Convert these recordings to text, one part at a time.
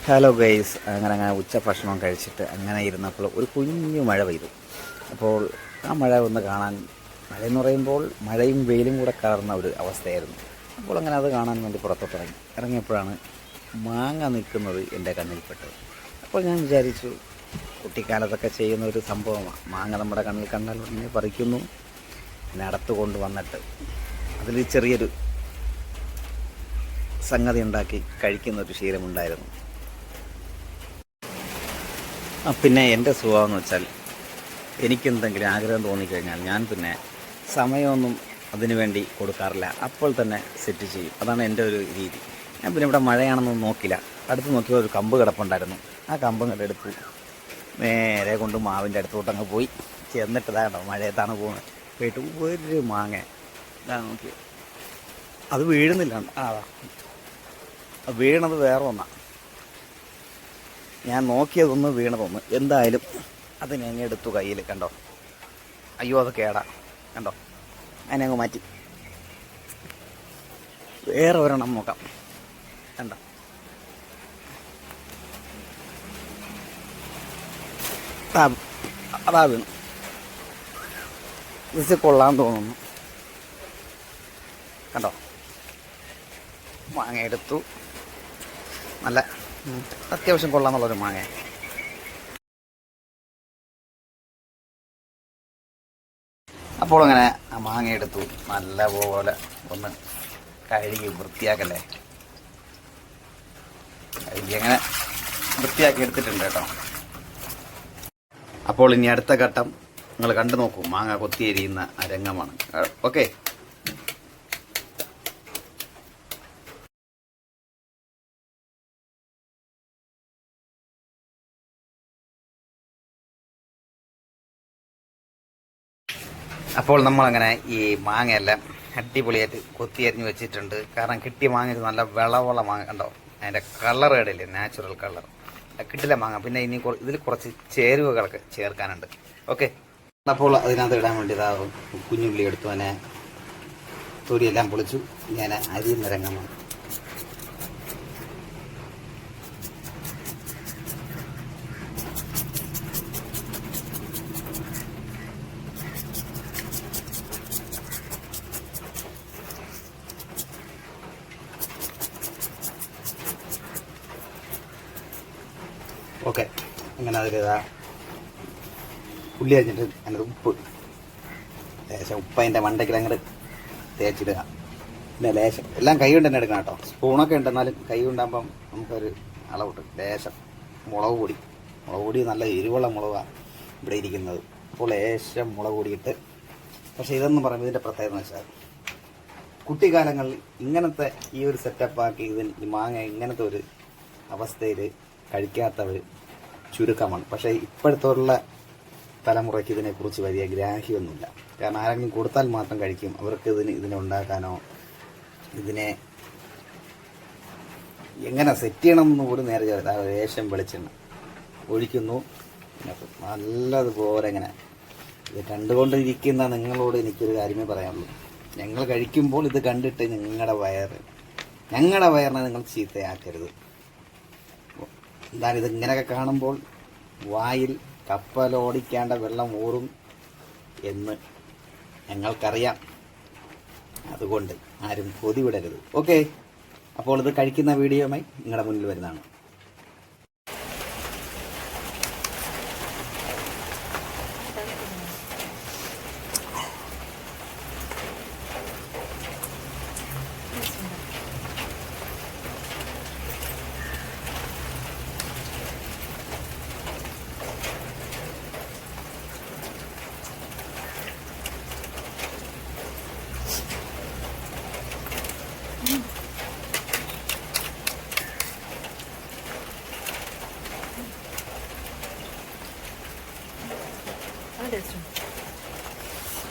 Hello guys, അങ്ങനെ ഉച്ചഭക്ഷണം കഴിച്ചിട്ട് അങ്ങനെ ഇരുന്നപ്പോൾ ഒരു കുഞ്ഞു മഴ പെയ്തു. അപ്പോൾ ആ മഴ ഒന്ന് കാണാൻ, മഴയെന്ന് പറയുമ്പോൾ മഴയും വെയിലും കൂടെ കലർന്ന ഒരു അവസ്ഥയായിരുന്നു. അപ്പോൾ അങ്ങനെ അത് കാണാൻ വേണ്ടി പുറത്തോട്ട് ഇറങ്ങിയപ്പോഴാണ് മാങ്ങ നിൽക്കുന്നത് എൻ്റെ കണ്ണിൽപ്പെട്ടത്. അപ്പോൾ ഞാൻ വിചാരിച്ചു, കുട്ടിക്കാലത്തൊക്കെ ചെയ്യുന്ന ഒരു സംഭവമാണ്. മാങ്ങ നമ്മുടെ കണ്ണിൽ കണ്ടാൽ ഉടനെ പറിക്കുന്നു, പിന്നെ അടുത്ത് കൊണ്ടുവന്നിട്ട് അതിൽ ചെറിയൊരു സംഗതി ഉണ്ടാക്കി കഴിക്കുന്ന ഒരു ശീലമുണ്ടായിരുന്നു. പിന്നെ എൻ്റെ സ്വഭാവം എന്ന് വെച്ചാൽ, എനിക്കെന്തെങ്കിലും ആഗ്രഹം തോന്നിക്കഴിഞ്ഞാൽ ഞാൻ പിന്നെ സമയമൊന്നും അതിനു വേണ്ടി കൊടുക്കാറില്ല, അപ്പോൾ തന്നെ സെറ്റ് ചെയ്യും. അതാണ് എൻ്റെ ഒരു രീതി. ഞാൻ പിന്നെ ഇവിടെ മഴയാണെന്നൊന്നും നോക്കില്ല. അടുത്ത് നോക്കിയപ്പോൾ ഒരു കമ്പ് കിടപ്പുണ്ടായിരുന്നു. ആ കമ്പ് ഇങ്ങോട്ട് എടുത്തു, നേരെ കൊണ്ട് മാവിൻ്റെ അടുത്തോട്ട് അങ്ങ് പോയി. ചെന്നിട്ട് ഇതാകണ്ടോ മഴയത്താണ് പോകുന്നത്. പോയിട്ട് ഒരു മാങ്ങ ഇതാ നോക്കി, അത് വീഴുന്നില്ല. വീണത് വേറെ ഒന്നാണ്. ഞാൻ നോക്കിയതൊന്ന് വീണതൊന്ന്. എന്തായാലും അതിനെ അങ്ങ് എടുത്തു കയ്യിൽ. കണ്ടോ, അയ്യോ അത് കേടാ. കണ്ടോ, അതിനെ അങ്ങ് മാറ്റി. വേറെ ഒരെണ്ണം നോക്കാം. കണ്ടോ, അതാ വീണു. ഇത് കൊള്ളാൻ തോന്നുന്നു. കണ്ടോ, മാങ്ങ എടുത്തു. നല്ല അത്യാവശ്യം കൊള്ളാമെന്നുള്ളൊരു മാങ്ങ. അപ്പോൾ അങ്ങനെ ആ മാങ്ങ എടുത്തു, നല്ല പോലെ ഒന്ന് കഴുകി വൃത്തിയാക്കല്ലേ. കഴുകി അങ്ങനെ വൃത്തിയാക്കി എടുത്തിട്ടുണ്ട് കേട്ടോ. അപ്പോൾ ഇനി അടുത്ത ഘട്ടം നിങ്ങൾ കണ്ടു നോക്കൂ. മാങ്ങ കൊത്തിയെരിയുന്ന ആ രംഗമാണ്. ഓക്കെ. അപ്പോൾ നമ്മളങ്ങനെ ഈ മാങ്ങയെല്ലാം അടിപൊളിയായിട്ട് കൊത്തിയരിഞ്ഞ് വെച്ചിട്ടുണ്ട്. കാരണം കിട്ടിയ മാങ്ങ നല്ല വിളവുള്ള മാങ്ങ. കണ്ടോ, അതിൻ്റെ കളർ ഇടയില്ലേ, നാച്ചുറൽ കളർ. കിട്ടില്ല മാങ്ങ. പിന്നെ ഇനി ഇതിൽ കുറച്ച് ചേരുവകളൊക്കെ ചേർക്കാനുണ്ട്. ഓക്കെ. അപ്പോൾ അതിനകത്ത് ഇടാൻ വേണ്ടി കുഞ്ഞുള്ളി എടുത്തു, അതിനെ തൊലിയെല്ലാം പൊളിച്ചു. ഞാൻ അരിയുന്ന രംഗമാണ്. ഓക്കെ. അങ്ങനെ അതിലിതാ ഉള്ളി അരിഞ്ഞിട്ട് അതിനകത്ത് ഉപ്പ്, ലേശം ഉപ്പ് അതിൻ്റെ മണ്ടയ്ക്ക് അങ്ങോട്ട് തേച്ചിടുക. പിന്നെ ലേശം എല്ലാം കൈ കൊണ്ട് തന്നെ എടുക്കണം കേട്ടോ. സ്പൂണൊക്കെ ഉണ്ടെന്നാലും കൈ കൊണ്ടാകുമ്പം നമുക്കൊരു അളവിട്ട്. ലേശം മുളക് പൊടി നല്ല എരിവുള്ള മുളകാണ് ഇവിടെ ഇരിക്കുന്നത്. അപ്പോൾ ലേശം മുളക് പൊടിയിട്ട്. പക്ഷേ ഇതെന്ന് പറയുമ്പോൾ ഇതിൻ്റെ പ്രത്യേകത എന്ന് വെച്ചാൽ, കുട്ടിക്കാലങ്ങളിൽ ഇങ്ങനത്തെ ഈ ഒരു സെറ്റപ്പാക്കി ഈ മാങ്ങ ഇങ്ങനത്തെ ഒരു അവസ്ഥയിൽ കഴിക്കാത്തവർ ചുരുക്കമാണ്. പക്ഷേ ഇപ്പോഴത്തുള്ള തലമുറയ്ക്ക് ഇതിനെക്കുറിച്ച് വലിയ ഗ്രാഹ്യമൊന്നുമില്ല. കാരണം ആരെങ്കിലും കൊടുത്താൽ മാത്രം കഴിക്കും. അവർക്ക് ഇതിനെ ഉണ്ടാക്കാനോ ഇതിനെ എങ്ങനെ സെറ്റ് ചെയ്യണമെന്ന് പോലും നേരെ ലേശം വെളിച്ചെണ്ണ ഒഴിക്കുന്നു. നല്ലതുപോലെ ഇങ്ങനെ ഇത് കണ്ടുകൊണ്ടിരിക്കുന്ന നിങ്ങളോട് എനിക്കൊരു കാര്യമേ പറയാനുള്ളൂ. ഞങ്ങൾ കഴിക്കുമ്പോൾ ഇത് കണ്ടിട്ട് ഞങ്ങളുടെ വയറിനെ നിങ്ങൾ ചീത്തയാക്കരുത്. എന്താണ് ഇതിങ്ങനെയൊക്കെ കാണുമ്പോൾ വായിൽ കപ്പലോടിക്കേണ്ട വെള്ളം ഊറും എന്ന് ഞങ്ങൾക്കറിയാം. അതുകൊണ്ട് ആരും കൊതി വിടരുത്. ഓക്കെ. അപ്പോൾ ഇത് കഴിക്കുന്ന വീഡിയോയുമായി നിങ്ങളുടെ മുന്നിൽ വരുന്നതാണ്.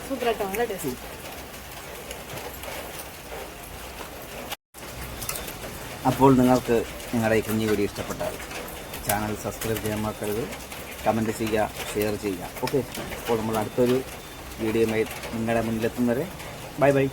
സൂപ്പറായിട്ടോ, നല്ല ടേസ്റ്റ്. അപ്പോൾ നിങ്ങൾക്ക് നിങ്ങളുടെ ഈ കുഞ്ഞു വീഡിയോ ഇഷ്ടപ്പെട്ടാൽ ചാനൽ സബ്സ്ക്രൈബ് ചെയ്യാൻ മറക്കരുത്. കമൻറ്റ് ചെയ്യുക, ഷെയർ ചെയ്യുക. ഓക്കെ. അപ്പോൾ നമ്മൾ അടുത്തൊരു വീഡിയോയുമായി നിങ്ങളുടെ മുന്നിലെത്തുന്നവരെ ബൈ ബൈ.